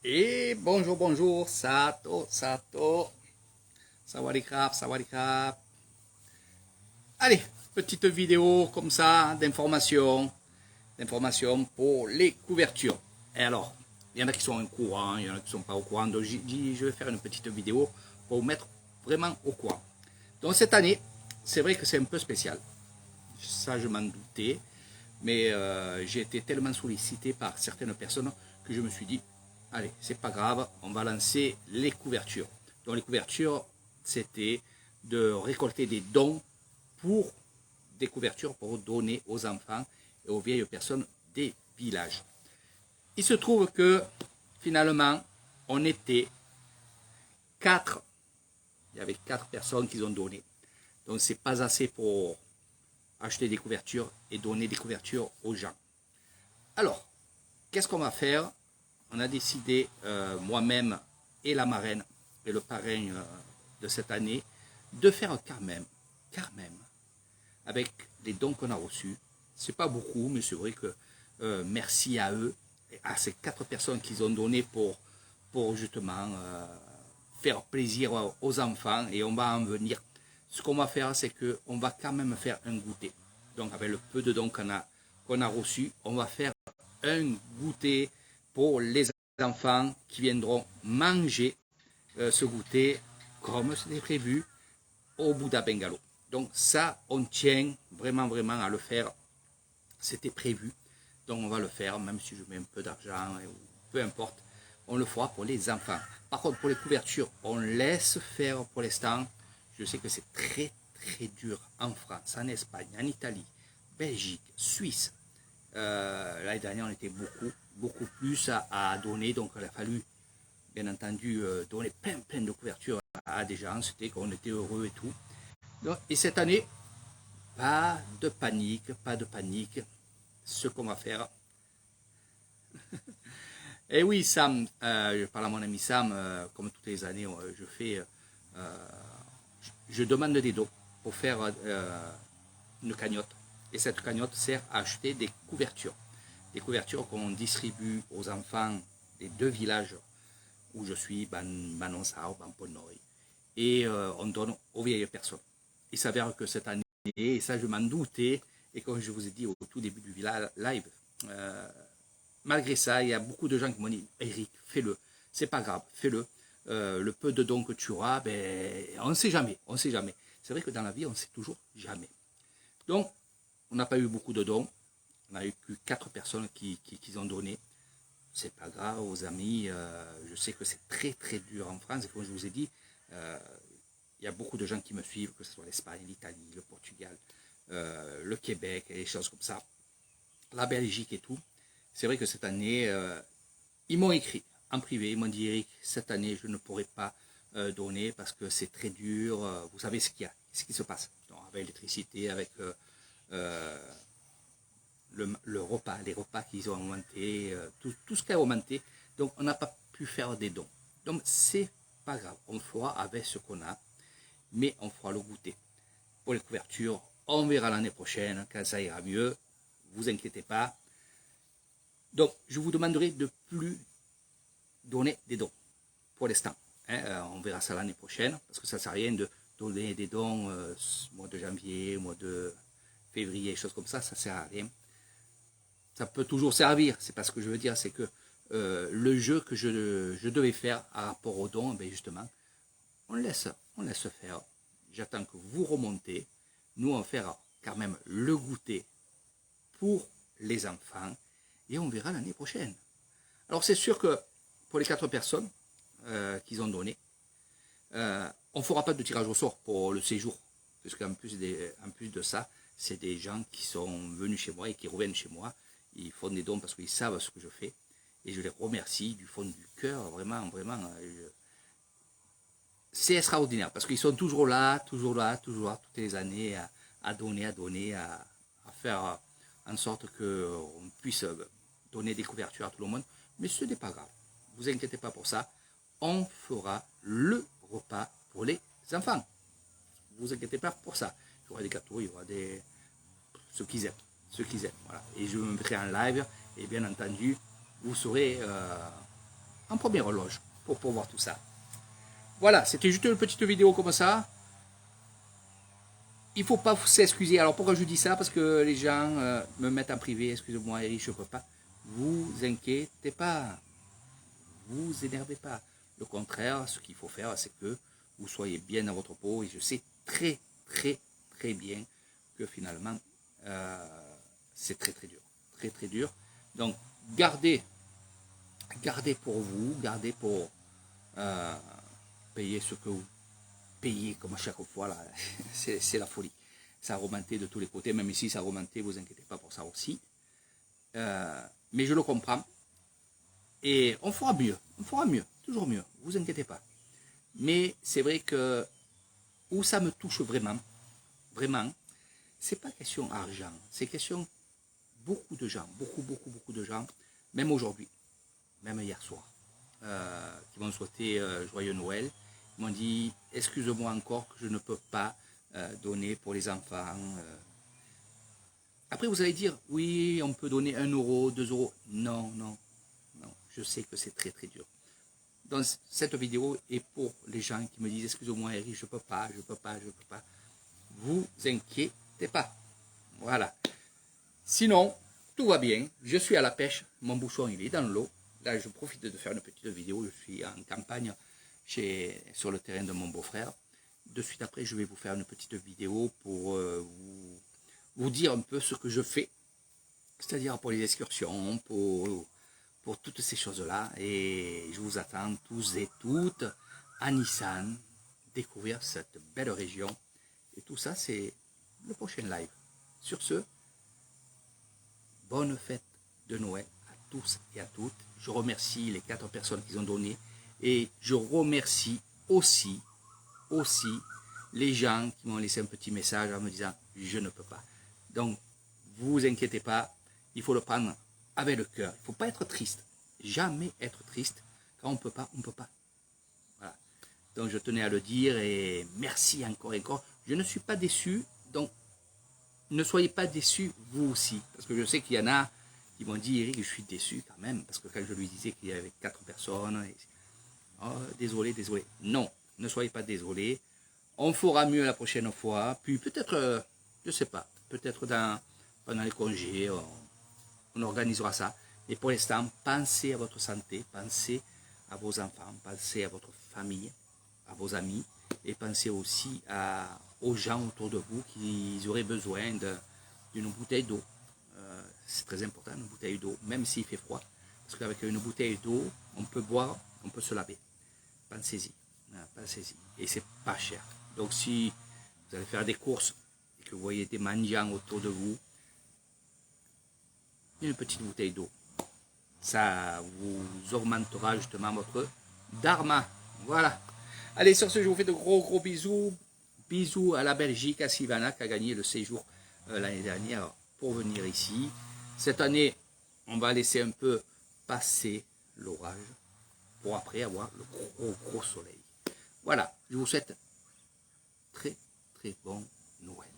Et bonjour, bonjour, Sato, Sato, Sawadee Krap. Allez, petite vidéo comme ça d'information pour les couvertures. Et alors, il y en a qui sont au courant, il y en a qui ne sont pas au courant. Donc, j'ai dit, je vais faire une petite vidéo pour vous mettre vraiment au courant. Donc, cette année, c'est vrai que c'est un peu spécial. Ça, je m'en doutais. Mais j'ai été tellement sollicité par certaines personnes que je me suis dit, allez, c'est pas grave, on va lancer les couvertures. Donc les couvertures, c'était de récolter des dons pour des couvertures pour donner aux enfants et aux vieilles personnes des villages. Il se trouve que finalement, on était quatre. Il y avait 4 personnes qui ont donné. Donc c'est pas assez pour acheter des couvertures et donner des couvertures aux gens. Alors, qu'est-ce qu'on va faire? On a décidé, moi-même et la marraine et le parrain de cette année, de faire quand même, avec les dons qu'on a reçus. C'est pas beaucoup, mais c'est vrai que merci à eux, à ces 4 personnes qui ont donné pour justement faire plaisir aux enfants, et on va en venir. Ce qu'on va faire, c'est qu'on va quand même faire un goûter. Donc avec le peu de dons qu'on a reçus, on va faire un goûter pour les enfants qui viendront manger ce goûter comme c'était prévu au Bouddha Bungalow. Donc ça, on tient vraiment à le faire. C'était prévu. Donc on va le faire, même si je mets un peu d'argent, peu importe. On le fera pour les enfants. Par contre, pour les couvertures, on laisse faire pour l'instant. Je sais que c'est très dur en France, en Espagne, en Italie, Belgique, Suisse. L'année dernière, on était beaucoup plus à donner. Donc il a fallu, bien entendu, donner plein de couvertures à des gens. C'était qu'on était heureux et tout. Donc, et cette année, pas de panique. Ce qu'on va faire. Et oui, Sam, je parle à mon ami Sam, comme toutes les années, je demande des dons pour faire une cagnotte. Et cette cagnotte sert à acheter des couvertures. Des couvertures qu'on distribue aux enfants des 2 villages où je suis, Banonsao, Bamponoy. Et on donne aux vieilles personnes. Il s'avère que cette année, et ça je m'en doutais, et comme je vous ai dit au tout début du live, malgré ça, il y a beaucoup de gens qui m'ont dit, Eric, fais-le, c'est pas grave, fais-le. Le peu de dons que tu auras, on ne sait jamais, C'est vrai que dans la vie, on ne sait toujours jamais. Donc, on n'a pas eu beaucoup de dons, on a eu que 4 personnes qui ont donné. C'est pas grave, aux amis, je sais que c'est très dur en France, et comme je vous ai dit, il y a beaucoup de gens qui me suivent, que ce soit l'Espagne, l'Italie, le Portugal, le Québec, et des choses comme ça, la Belgique et tout. C'est vrai que cette année, ils m'ont écrit en privé, ils m'ont dit, Eric, cette année, je ne pourrai pas donner parce que c'est très dur. Vous savez ce qui se passe. Donc, avec l'électricité, avec le repas, les repas qu'ils ont augmenté, tout ce qui a augmenté. Donc, on n'a pas pu faire des dons. Donc, c'est pas grave. On fera avec ce qu'on a, mais on fera le goûter. Pour les couvertures, on verra l'année prochaine quand ça ira mieux. Vous inquiétez pas. Donc, je vous demanderai de plus donner des dons pour l'instant. On verra ça l'année prochaine, parce que ça ne sert à rien de donner des dons mois de janvier, mois de février, choses comme ça ne sert à rien. Ça peut toujours servir, c'est pas ce que je veux dire, c'est que le jeu que je devais faire par rapport aux dons, justement, on laisse faire. J'attends que vous remontez. Nous, on fera quand même le goûter pour les enfants, et on verra l'année prochaine. Alors c'est sûr que pour les 4 personnes qu'ils ont donné, on ne fera pas de tirage au sort pour le séjour, parce qu'en plus de ça, c'est des gens qui sont venus chez moi et qui reviennent chez moi. Ils font des dons parce qu'ils savent ce que je fais, et je les remercie du fond du cœur, vraiment. C'est extraordinaire, parce qu'ils sont toujours là, toutes les années, à donner, à faire en sorte qu'on puisse donner des couvertures à tout le monde. Mais ce n'est pas grave, vous inquiétez pas pour ça, on fera le repas pour les enfants. Vous inquiétez pas pour ça. Il y aura des gâteaux, il y aura ceux qu'ils aiment, voilà. Et je me mettrai en live, et bien entendu, vous saurez en première loge pour voir tout ça. Voilà, c'était juste une petite vidéo comme ça. Il ne faut pas s'excuser. Alors pourquoi je dis ça? Parce que les gens me mettent en privé. Excusez-moi Eric, je ne peux pas. Vous inquiétez pas. Vous énervez pas. Le contraire, ce qu'il faut faire, c'est que vous soyez bien dans votre peau. Et je sais très bien que finalement, c'est très dur. Très dur. Donc, gardez pour vous, gardez pour payer ce que vous payez comme à chaque fois. Là, c'est la folie. Ça a remonté de tous les côtés. Même ici, ça a remonté. Vous inquiétez pas pour ça aussi. Mais je le comprends. Et on fera mieux, toujours mieux, vous inquiétez pas. Mais c'est vrai que où ça me touche vraiment, c'est pas question argent, c'est question beaucoup de gens, beaucoup de gens, même aujourd'hui, même hier soir, qui m'ont souhaité joyeux Noël. Ils m'ont dit, excuse-moi encore que je ne peux pas donner pour les enfants. Après vous allez dire, oui, on peut donner 1 euro, 2 euros. Non, je sais que c'est très dur. Donc cette vidéo est pour les gens qui me disent, excusez-moi Eric, je peux pas. Vous inquiétez pas. Voilà. Sinon, tout va bien. Je suis à la pêche. Mon bouchon, il est dans l'eau. Là, je profite de faire une petite vidéo. Je suis en campagne sur le terrain de mon beau-frère. De suite après, je vais vous faire une petite vidéo pour vous dire un peu ce que je fais. C'est-à-dire pour les excursions, pour toutes ces choses-là. Et je vous attends tous et toutes à Nissan, découvrir cette belle région. Et tout ça, c'est le prochain live. Sur ce, bonne fête de Noël à tous et à toutes. Je remercie les 4 personnes qui ont donné. Et je remercie aussi les gens qui m'ont laissé un petit message en me disant « je ne peux pas ». Donc, vous inquiétez pas, il faut le prendre avec le cœur. Il ne faut pas être triste. Jamais être triste. Quand on ne peut pas, on ne peut pas. Voilà. Donc je tenais à le dire et merci encore et encore. Je ne suis pas déçu, donc ne soyez pas déçus vous aussi. Parce que je sais qu'il y en a qui m'ont dit, Eric, je suis déçu quand même. Parce que quand je lui disais qu'il y avait 4 personnes, oh, désolé. Non, ne soyez pas désolés. On fera mieux la prochaine fois. Puis peut-être, je ne sais pas, peut-être pendant les congés, on organisera ça. Et pour l'instant, pensez à votre santé, pensez à vos enfants, pensez à votre famille, à vos amis, et pensez aussi aux gens autour de vous qui auraient besoin d'une bouteille d'eau. C'est très important, une bouteille d'eau, même s'il fait froid, parce qu'avec une bouteille d'eau, on peut boire, on peut se laver. Pensez-y, pensez-y. Et c'est pas cher. Donc si vous allez faire des courses et que vous voyez des mendiants autour de vous, une petite bouteille d'eau. Ça vous augmentera justement votre dharma. Voilà. Allez, sur ce, je vous fais de gros bisous. Bisous à la Belgique, à Sylvana qui a gagné le séjour l'année dernière pour venir ici. Cette année, on va laisser un peu passer l'orage pour après avoir le gros soleil. Voilà, je vous souhaite très bon Noël.